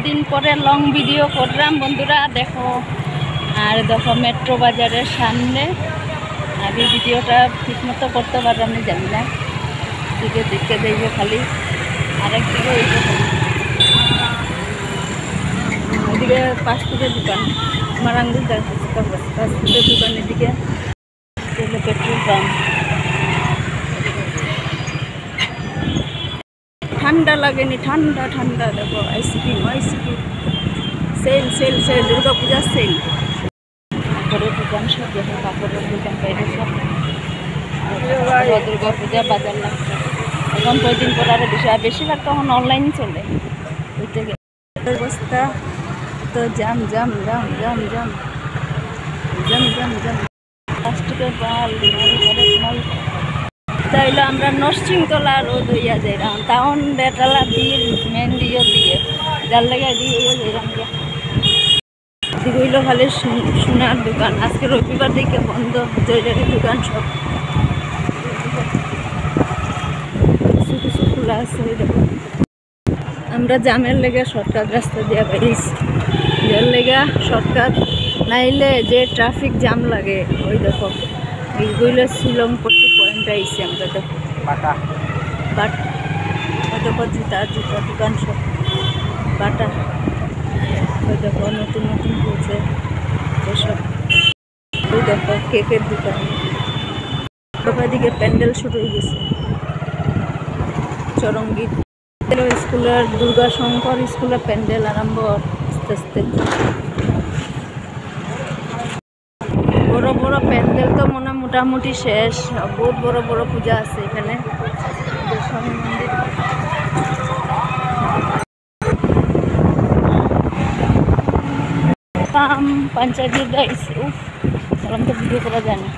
দিন পরে long video করলাম বন্ধুরা, দেখো। আর দেখো মেট্রো বাজারের সামনে। আমি ভিডিওটা ঠিক মতো করতে পারলাম না, জানি না। দিকে দিকে দেখবো খালি, আরেকদিকে ওইদিকে ফাস্টফুডের দোকান। আমার আঙ্গুল দেখাচ্ছে ফাস্টফুডের দোকান। এদিকে পেট্রোল পাম্প। ঠান্ডা লাগেনি, ঠান্ডা ঠান্ডা। দেখো ice cream sale sale sale, Durga পূজার সেল। কাপড়ের দোকান সব, দেখো কাপড়ের দোকান বাইরে সব। দুর্গা পূজা বাজার লাগছে এখন কয়েকদিন পর। আরো বেশিরভাগ তখন অনলাইন চলে। ওইটা অবস্থা তো জাম জাম জাম জাম জাম জাম জাম জাম। প্লাস্টিকের মাল মাল। তাইলে আমরা নরসিংতলা রোড হইয়া যাইলাম, টাউন বেটালা দিয়ে মেন দিয়ে যার লেগে দিয়ে যাইলাম। এদিকে হইলো খালি সোনার দোকান। আজকে রবিবার দিকে বন্ধ, জুয়েলারি দোকান সব। কিছু কিছু খোলা আছে। দেখো আমরা জামের লেগে শর্টকাট রাস্তা দিয়ে বেরিয়েছি। যার লেগা শর্টকাট নাইলে যে ট্রাফিক জাম লাগে। ওই দেখো এইগুলো শিলং পট্টি পয়েন্ট আইসি আমরা। দেখো দেখো জুতা দোকান সব বাটা। ওই দেখো নতুন নতুন বলছে এসব। ওই দেখো কেকের দোকান। দিকে প্যান্ডেল শুরু হয়ে গেছে। চরঙ্গী স্কুলের দুর্গা শঙ্কর স্কুলের প্যান্ডেল আরম্ভ আস্তে আস্তে। বড় বড় প্যান্ডেল তো মোটামুটি শেষ। বহুত বড় বড় পূজা আছে এখানে। স্বামী মন্দির। পাঞ্চায়েত উফ, তো ভিডিও করা যায় না।